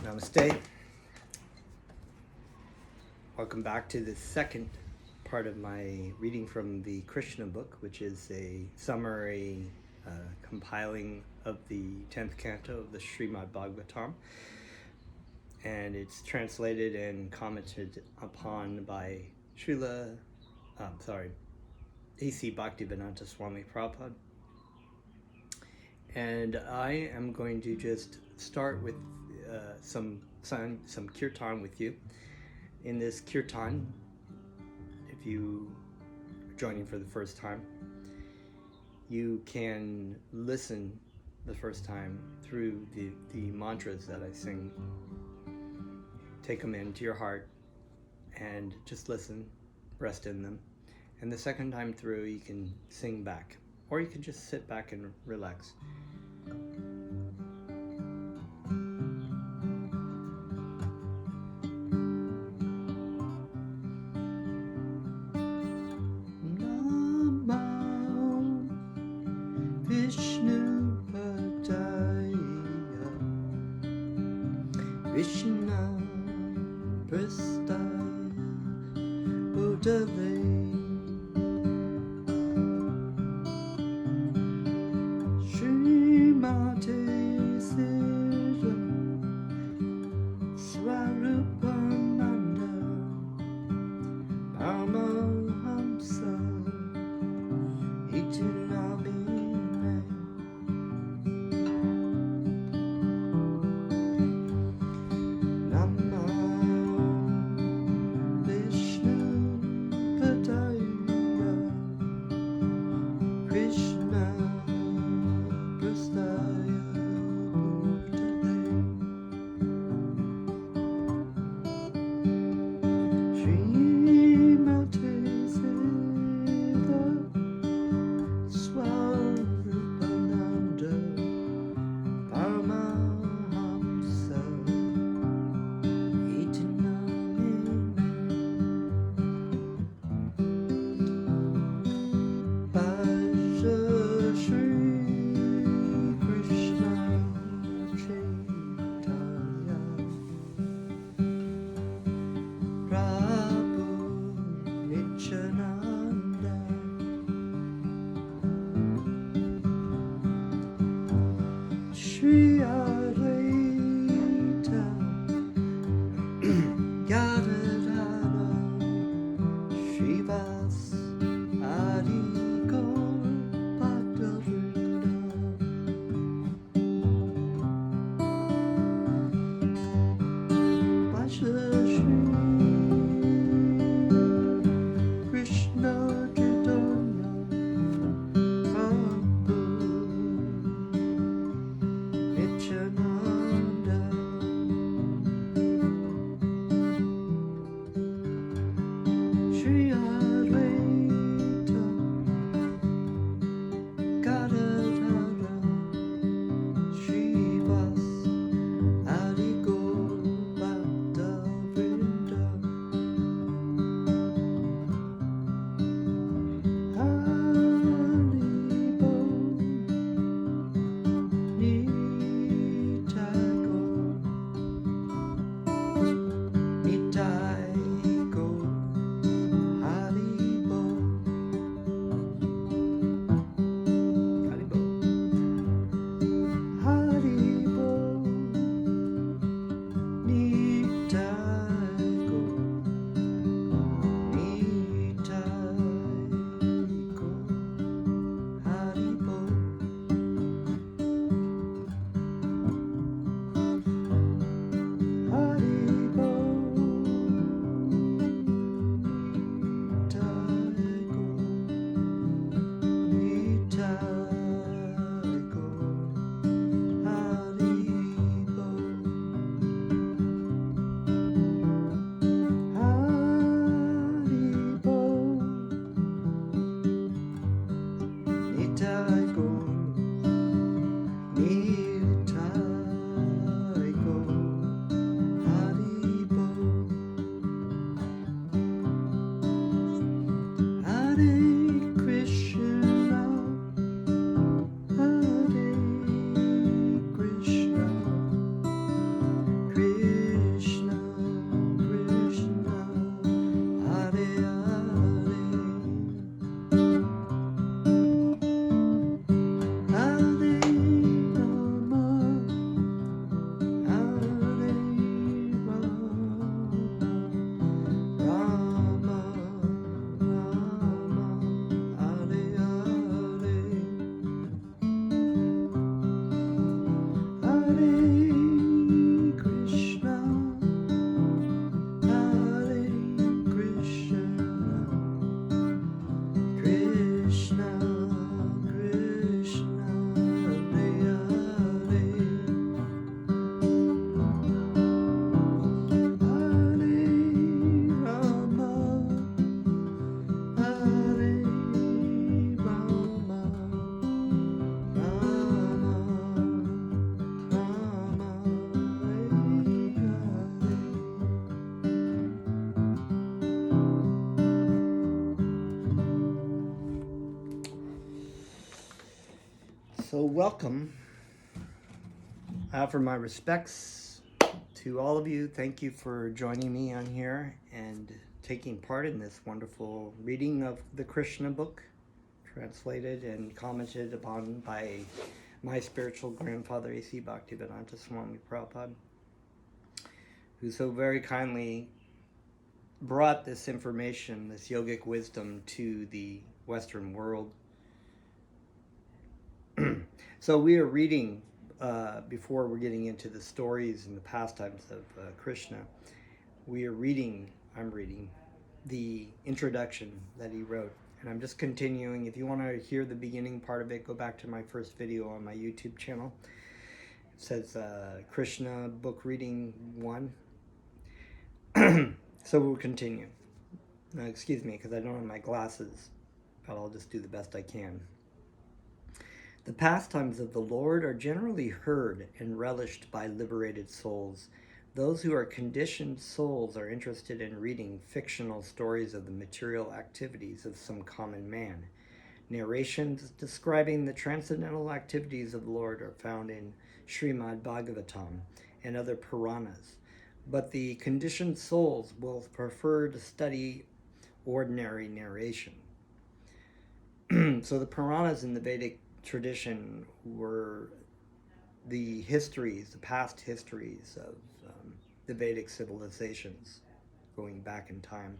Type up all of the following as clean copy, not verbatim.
Namaste. Welcome back to the second part of my reading from the Krishna book, which is a summary compiling of the 10th canto of the Srimad Bhagavatam. And it's translated and commented upon by ACBhaktivedanta Swami Prabhupada. And I am going to just start with some Kirtan with you. In this Kirtan, if you are joining for the first time, you can listen the first time through the mantras that I sing. Take them into your heart and just listen, rest in them. And the second time through, you can sing back, or you can just sit back and relax. Krishna Krishna welcome. I offer my respects to all of you. Thank you for joining me on here and taking part in this wonderful reading of the Krishna book, translated and commented upon by my spiritual grandfather, ACBhaktivedanta Swami Prabhupada, who so very kindly brought this information, this yogic wisdom, to the Western world. So we are reading, before we're getting into the stories and the pastimes of Krishna, I'm reading the introduction that he wrote. And I'm just continuing. If you want to hear the beginning part of it, go back to my first video on my YouTube channel. It says Krishna Book Reading 1. So we'll continue. Excuse me, because I don't have my glasses, but I'll just do the best I can. The pastimes of the Lord are generally heard and relished by liberated souls. Those who are conditioned souls are interested in reading fictional stories of the material activities of some common man. Narrations describing the transcendental activities of the Lord are found in Srimad Bhagavatam and other Puranas. But the conditioned souls will prefer to study ordinary narration. So the Puranas in the Vedic tradition were the past histories of the Vedic civilizations going back in time.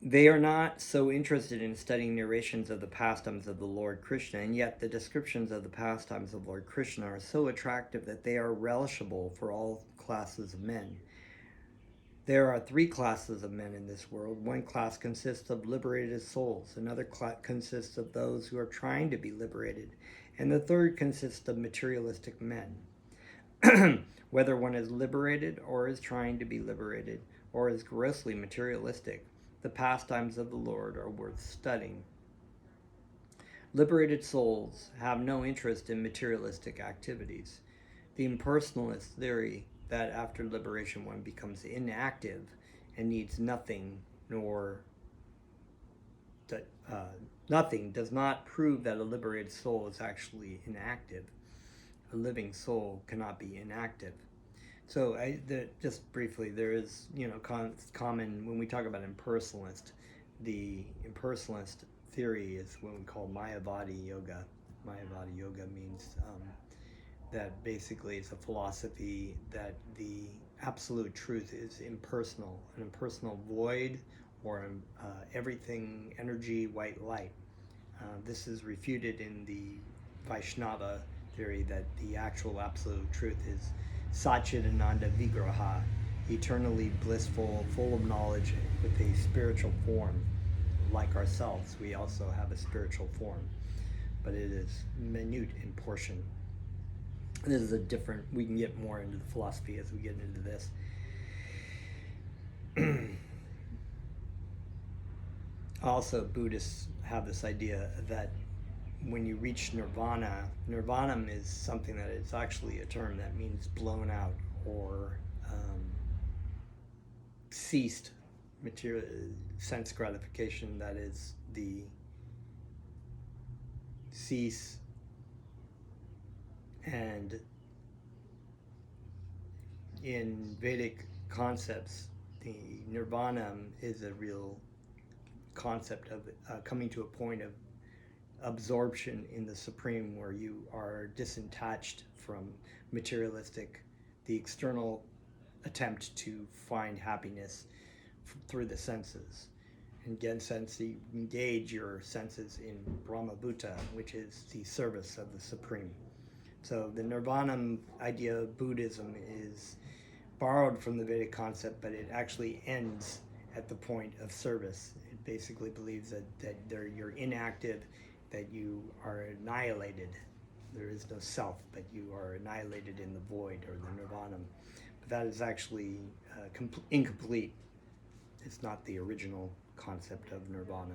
They are not so interested in studying narrations of the pastimes of the Lord Krishna, and yet the descriptions of the pastimes of Lord Krishna are so attractive that they are relishable for all classes of men. There are 3 classes of men in this world. One class consists of liberated souls. Another class consists of those who are trying to be liberated. And the third consists of materialistic men. Whether one is liberated or is trying to be liberated or is grossly materialistic, the pastimes of the Lord are worth studying. Liberated souls have no interest in materialistic activities. The Impersonalist Theory that after liberation one becomes inactive and needs nothing does not prove that a liberated soul is actually inactive. A living soul cannot be inactive. So just briefly, there is, common, when we talk about impersonalist, the impersonalist theory is what we call Mayavadi yoga. Mayavadi yoga means that basically it's a philosophy that the absolute truth is impersonal, an impersonal void, or everything energy, white light. This is refuted in the Vaishnava theory that the actual absolute truth is Satchidananda Vigraha, eternally blissful, full of knowledge, with a spiritual form. Like ourselves, we also have a spiritual form, but it is minute in portion. This is we can get more into the philosophy as we get into this. Also, Buddhists have this idea that when you reach Nirvana, Nirvana is something that is actually a term that means blown out or ceased material sense gratification, that is the cease. And in Vedic concepts, the Nirvana is a real concept of coming to a point of absorption in the Supreme, where you are disattached from the external attempt to find happiness through the senses. And again, you engage your senses in Brahmabhuta, which is the service of the Supreme. So the Nirvana idea of Buddhism is borrowed from the Vedic concept, but it actually ends at the point of service. It basically believes that you're inactive, that you are annihilated. There is no self, but you are annihilated in the void, or the Nirvana. But that is actually incomplete. It's not the original concept of Nirvana.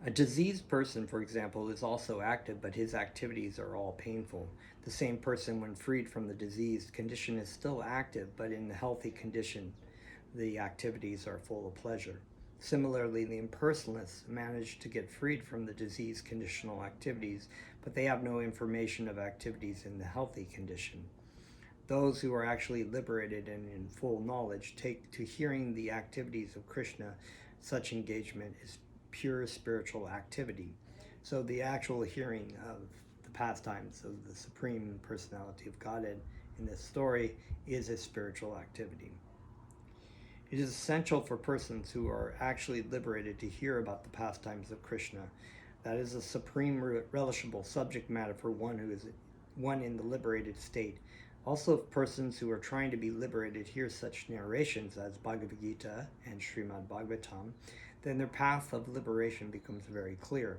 A diseased person, for example, is also active, but his activities are all painful. The same person, when freed from the diseased condition, is still active, but in the healthy condition, the activities are full of pleasure. Similarly, the impersonalists manage to get freed from the disease conditional activities, but they have no information of activities in the healthy condition. Those who are actually liberated and in full knowledge take to hearing the activities of Krishna. Such engagement is pure spiritual activity. So the actual hearing of the pastimes of the Supreme Personality of Godhead in this story is a spiritual activity. It is essential for persons who are actually liberated to hear about the pastimes of Krishna. That is a supreme relishable subject matter for one who is one in the liberated state. Also, if persons who are trying to be liberated hear such narrations as Bhagavad Gita and Srimad Bhagavatam, then their path of liberation becomes very clear.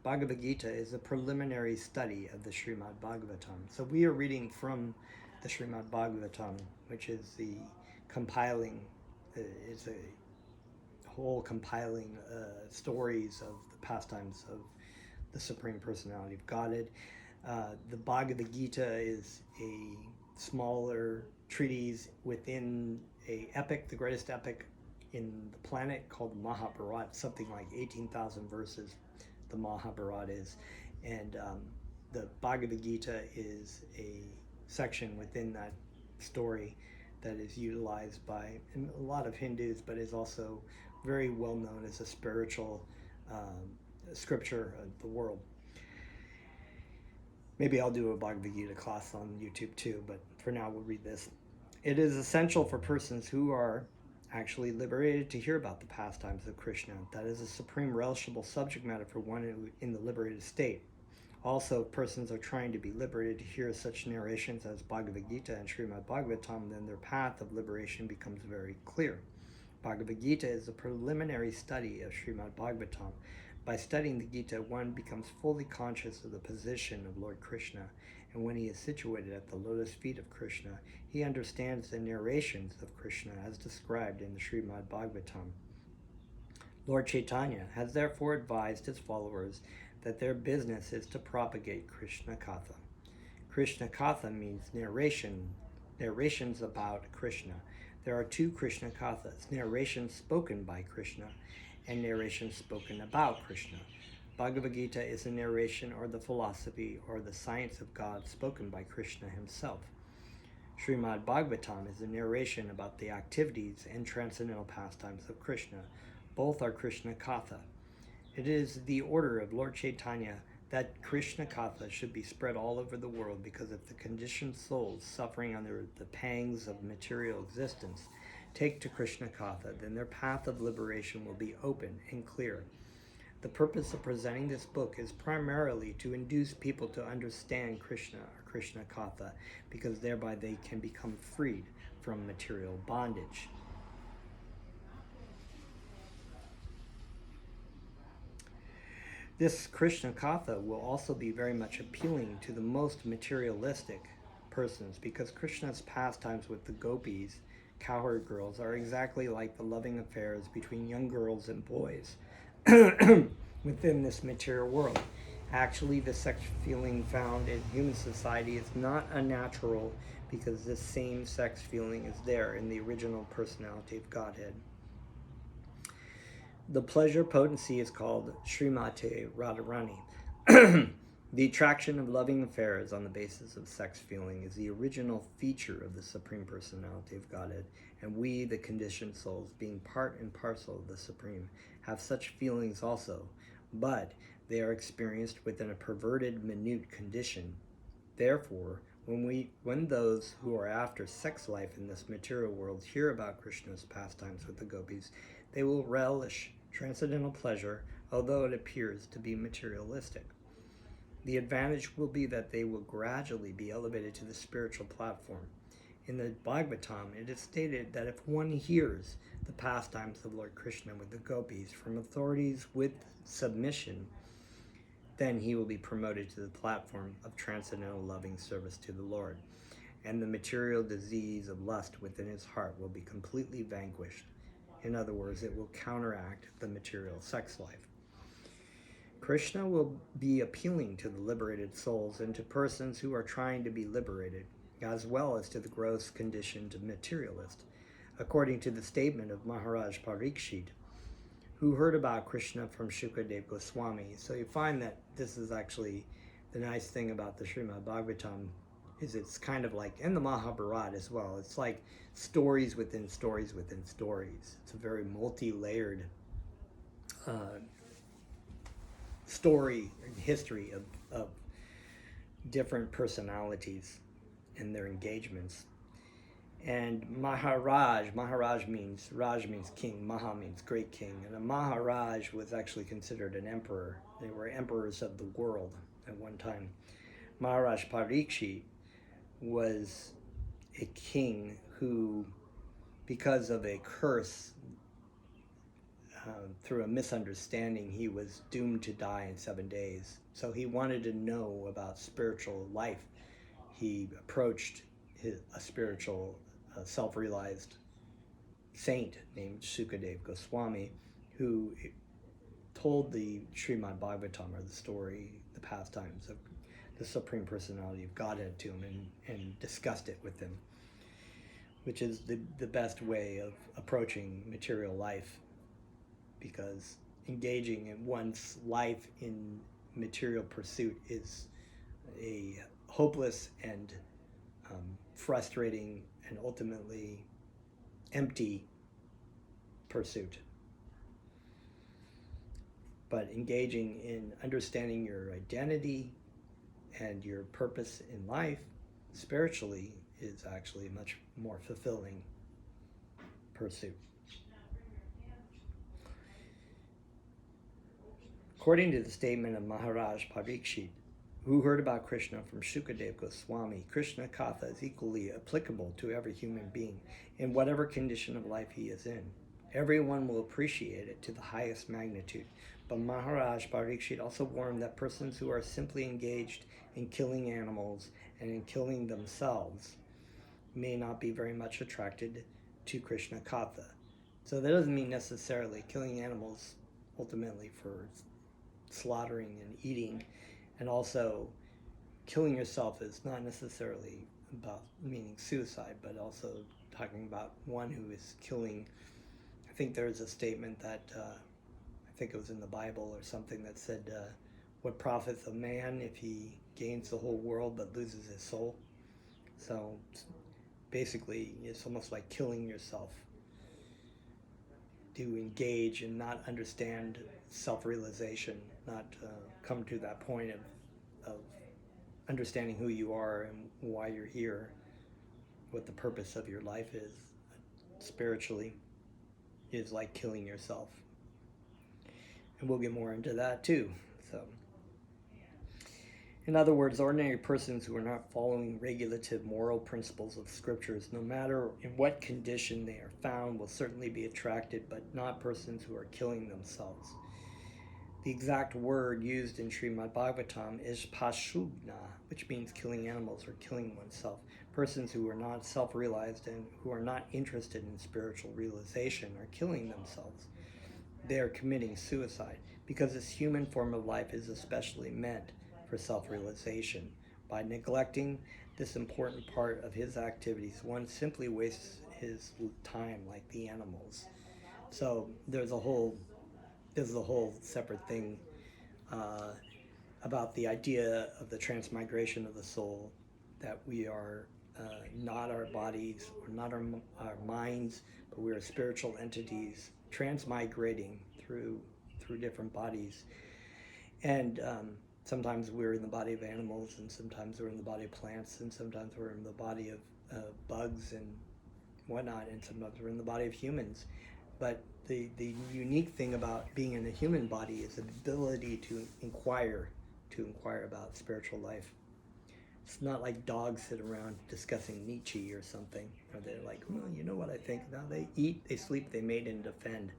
Bhagavad Gita is a preliminary study of the Srimad Bhagavatam. So we are reading from the Srimad Bhagavatam, which is the compiling, is a whole compiling stories of the pastimes of the Supreme Personality of Godhead. The Bhagavad Gita is a smaller treatise within a epic, the greatest epic in the planet, called Mahabharat, something like 18,000 verses the Mahabharat is, and the Bhagavad Gita is a section within that story that is utilized by a lot of Hindus, but is also very well known as a spiritual scripture of the world. Maybe I'll do a Bhagavad Gita class on YouTube too, but for now we'll read this. It is essential for persons who are actually liberated to hear about the pastimes of Krishna. That is a supreme relishable subject matter for one in the liberated state. Also, if persons are trying to be liberated to hear such narrations as Bhagavad Gita and Srimad Bhagavatam, then their path of liberation becomes very clear. Bhagavad Gita is a preliminary study of Srimad Bhagavatam. By studying the Gita, one becomes fully conscious of the position of Lord Krishna, and when he is situated at the lotus feet of Krishna, he understands the narrations of Krishna as described in the Srimad Bhagavatam. Lord Chaitanya has therefore advised his followers that their business is to propagate Krishna Katha. Krishna Katha means narrations about Krishna. There are two Krishna Kathas, narrations spoken by Krishna and narrations spoken about Krishna. Bhagavad Gita is a narration or the philosophy or the science of God spoken by Krishna himself. Srimad Bhagavatam is a narration about the activities and transcendental pastimes of Krishna. Both are Krishna Katha. It is the order of Lord Chaitanya that Krishna Katha should be spread all over the world, because if the conditioned souls suffering under the pangs of material existence take to Krishna Katha, then their path of liberation will be open and clear. The purpose of presenting this book is primarily to induce people to understand Krishna or Krishna Katha, because thereby they can become freed from material bondage. This Krishna Katha will also be very much appealing to the most materialistic persons, because Krishna's pastimes with the gopis, cowherd girls, are exactly like the loving affairs between young girls and boys within this material world. Actually, the sex feeling found in human society is not unnatural, because this same sex feeling is there in the original personality of Godhead. The pleasure potency is called Srimate Radharani. The attraction of loving affairs on the basis of sex feeling is the original feature of the Supreme Personality of Godhead, and we, the conditioned souls, being part and parcel of the Supreme, have such feelings also, but they are experienced within a perverted, minute condition. Therefore, when those who are after sex life in this material world hear about Krishna's pastimes with the gopis, they will relish transcendental pleasure, although it appears to be materialistic. The advantage will be that they will gradually be elevated to the spiritual platform. In the Bhagavatam, it is stated that if one hears the pastimes of Lord Krishna with the gopis from authorities with submission, then he will be promoted to the platform of transcendental loving service to the Lord, and the material disease of lust within his heart will be completely vanquished. In other words, it will counteract the material sex life. Krishna will be appealing to the liberated souls and to persons who are trying to be liberated, as well as to the gross conditioned materialist. According to the statement of Maharaj Parikshit, who heard about Krishna from Shukadeva Goswami. So you find that this is actually the nice thing about the Srimad Bhagavatam, is it's kind of like, and the Mahabharat as well, it's like stories within stories within stories. It's a very multi-layered story and history of different personalities and their engagements. And Maharaj means, Raj means king, Maha means great king, and a Maharaj was actually considered an emperor. They were emperors of the world at one time. Maharaj Parikshit was a king who, because of a curse, through a misunderstanding, he was doomed to die in 7 days. So he wanted to know about spiritual life. He approached a spiritual, self-realized saint named Sukadeva Goswami, who told the Srimad Bhagavatam, or the story, the pastimes of the Supreme Personality of Godhead to him, and discussed it with him, which is the best way of approaching material life, because engaging in one's life in material pursuit is a hopeless and frustrating and ultimately empty pursuit. But engaging in understanding your identity and your purpose in life spiritually is actually a much more fulfilling pursuit. According to the statement of Maharaj Parikshit, who heard about Krishna from Shukadeva Goswami, Krishna Katha is equally applicable to every human being in whatever condition of life he is in. Everyone will appreciate it to the highest magnitude, but Maharaj Parikshit also warned that persons who are simply engaged in killing animals and in killing themselves may not be very much attracted to Krishna Katha. So that doesn't mean necessarily killing animals ultimately for slaughtering and eating, and also killing yourself is not necessarily about meaning suicide, but also talking about one who is killing. I think there's a statement that I think it was in the Bible or something that said, what profits a man if he gains the whole world but loses his soul? So basically it's almost like killing yourself to engage and not understand self-realization, not come to that point of understanding who you are and why you're here, what the purpose of your life is spiritually, is like killing yourself. And we'll get more into that too. So, in other words, ordinary persons who are not following regulative moral principles of scriptures, no matter in what condition they are found, will certainly be attracted, but not persons who are killing themselves. The exact word used in Srimad Bhagavatam is pashubna, which means killing animals or killing oneself. Persons who are not self-realized and who are not interested in spiritual realization are killing themselves. They are committing suicide, because this human form of life is especially meant for self-realization. By neglecting this important part of his activities, one simply wastes his time like the animals. So there's a whole separate thing about the idea of the transmigration of the soul, that we are not our bodies or not our minds, but we are spiritual entities transmigrating through different bodies. And sometimes we're in the body of animals, and sometimes we're in the body of plants, and sometimes we're in the body of bugs and whatnot, and sometimes we're in the body of humans. But the unique thing about being in a human body is the ability to inquire about spiritual life. It's not like dogs sit around discussing Nietzsche or something, or they're like, well, you know what I think? No, they eat, they sleep, they mate and defend.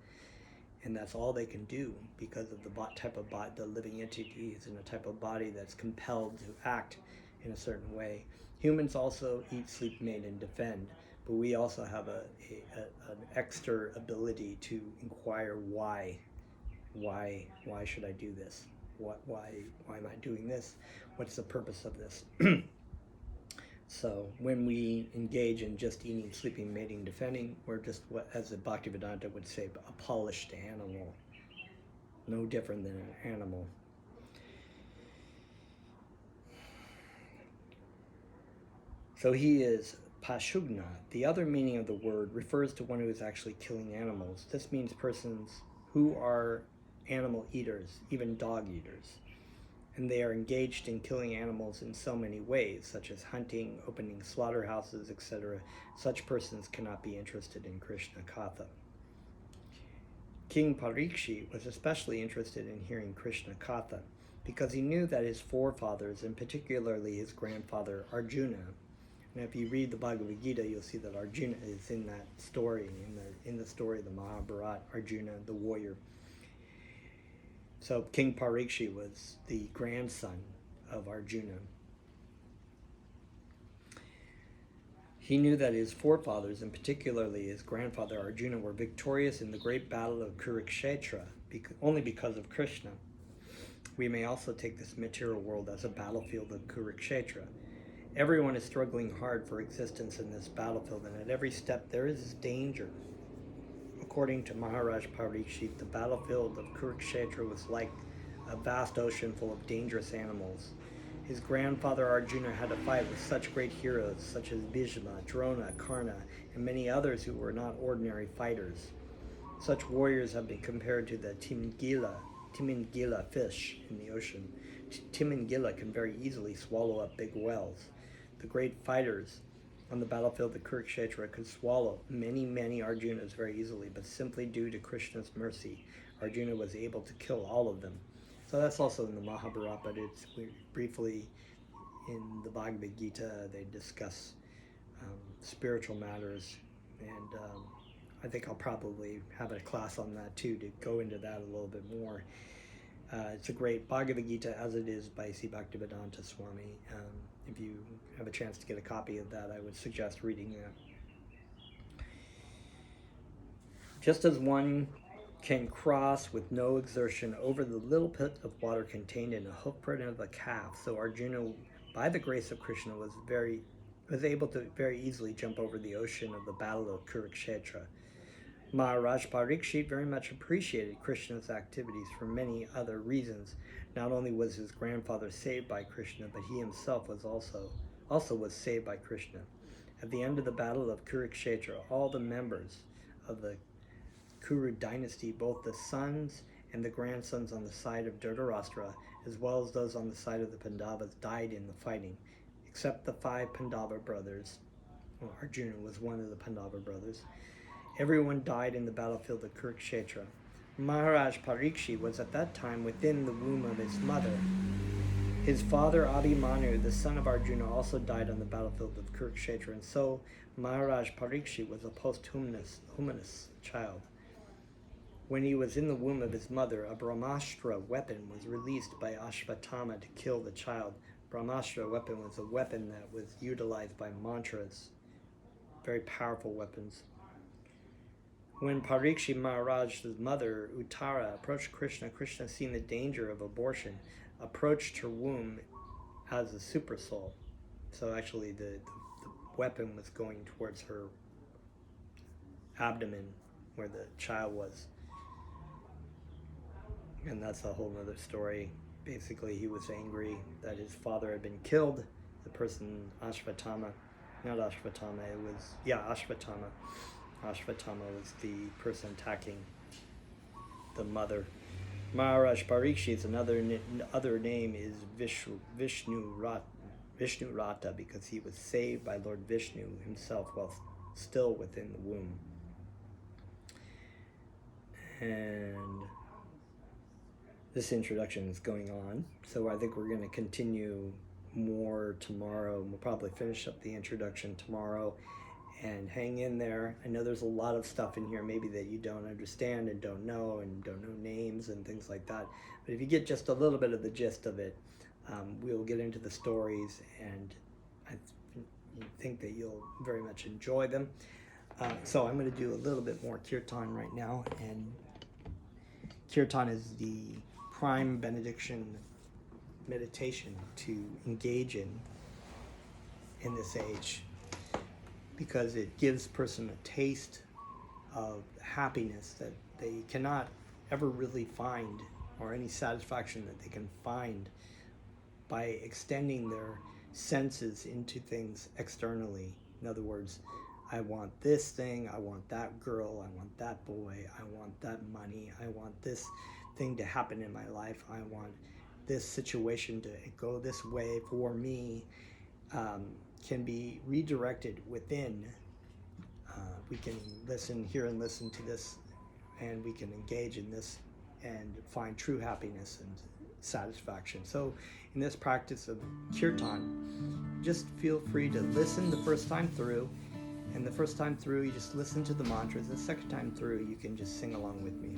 And that's all they can do because of the type of body, the living entity is in a type of body that's compelled to act in a certain way. Humans also eat, sleep, mate, and defend, but we also have an extra ability to inquire why. Why should I do this? Why am I doing this? What's the purpose of this? So when we engage in just eating, sleeping, mating, defending, we're just, what, as the Bhaktivedanta would say, a polished animal. no different than an animal. So he is Pashugna. The other meaning of the word refers to one who is actually killing animals. This means persons who are animal eaters, even dog eaters. And they are engaged in killing animals in so many ways, such as hunting, opening slaughterhouses, etc. Such persons cannot be interested in Krishna Katha. King Parikshit was especially interested in hearing Krishna Katha because he knew that his forefathers, and particularly his grandfather Arjuna, and if you read the Bhagavad Gita, you'll see that Arjuna is in that story, in the story of the Mahabharat, Arjuna, the warrior. So King Parikshit was the grandson of Arjuna. He knew that his forefathers, and particularly his grandfather Arjuna, were victorious in the great battle of Kurukshetra only because of Krishna. We may also take this material world as a battlefield of Kurukshetra. Everyone is struggling hard for existence in this battlefield, and at every step there is danger. According to Maharaj Parikshit, the battlefield of Kurukshetra was like a vast ocean full of dangerous animals. His grandfather Arjuna had to fight with such great heroes such as Bhishma, Drona, Karna, and many others who were not ordinary fighters. Such warriors have been compared to the Timingila fish in the ocean. Timingila can very easily swallow up big whales. The great fighters on the battlefield of Kurukshetra could swallow many Arjunas very easily, but simply due to Krishna's mercy, Arjuna was able to kill all of them. So that's also in the Mahabharat, but it's briefly in the Bhagavad Gita. They discuss spiritual matters, and I think I'll probably have a class on that too, to go into that a little bit more. It's a great Bhagavad Gita, as it is by ACBhaktivedanta Swami. If you have a chance to get a copy of that, I would suggest reading that. Just as one can cross with no exertion over the little pit of water contained in a hoofprint of a calf, so Arjuna, by the grace of Krishna, was able to very easily jump over the ocean of the battle of Kurukshetra. Maharaj Parikshit very much appreciated Krishna's activities for many other reasons. Not only was his grandfather saved by Krishna, but he himself was also was saved by Krishna. At the end of the battle of Kurukshetra, all the members of the Kuru dynasty, both the sons and the grandsons on the side of Dhritarashtra, as well as those on the side of the Pandavas, died in the fighting, except the 5 Pandava brothers. Well, Arjuna was one of the Pandava brothers. Everyone died in the battlefield of Kurukshetra. Maharaj Parikshit was at that time within the womb of his mother. His father Abhimanyu, the son of Arjuna, also died on the battlefield of Kurukshetra, and so Maharaj Parikshit was a posthumous child. When he was in the womb of his mother, a Brahmastra weapon was released by Ashvatthama to kill the child. Brahmastra weapon was a weapon that was utilized by mantras, very powerful weapons. When Parikshit Maharaj's mother, Uttara, approached Krishna, Krishna, seeing the danger of abortion, approached her womb as a super soul. So actually the weapon was going towards her abdomen where the child was. And that's a whole other story. Basically, he was angry that his father had been killed. The person, Ashvatthama, not Ashvatthama, Ashvatthama. Ashvatthama was the person attacking the mother. Maharaj Parikshit's other name is Vishnu Rata, because he was saved by Lord Vishnu himself while still within the womb. And this introduction is going on, so I think we're going to continue more tomorrow. We'll probably finish up the introduction tomorrow. And hang in there. I know there's a lot of stuff in here maybe that you don't understand and don't know names and things like that. But if you get just a little bit of the gist of it, we'll get into the stories, and I think that you'll very much enjoy them. So I'm going to do a little bit more Kirtan right now, and Kirtan is the prime benediction meditation to engage in this age, because it gives a person a taste of happiness that they cannot ever really find, or any satisfaction that they can find by extending their senses into things externally. In other words, I want this thing, I want that girl, I want that boy, I want that money, I want this thing to happen in my life, I want this situation to go this way for me, can be redirected within. We can hear and listen to this, and we can engage in this and find true happiness and satisfaction. So in this practice of Kirtan, just feel free to listen the first time through, and the first time through you just listen to the mantras. The second time through you can just sing along with me.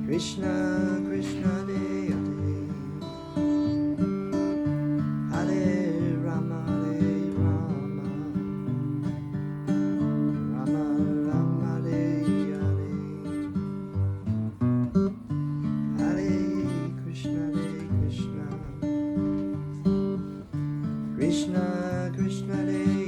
Krishna, Krishna, Hare Hare, Hare Rama, Rama Rama, Hare Hare, Hare Krishna, Krishna, Krishna, Hare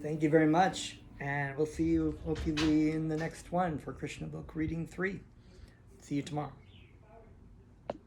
Thank you very much, and we'll see you hopefully in the next one for Krishna Book Reading 3. See you tomorrow.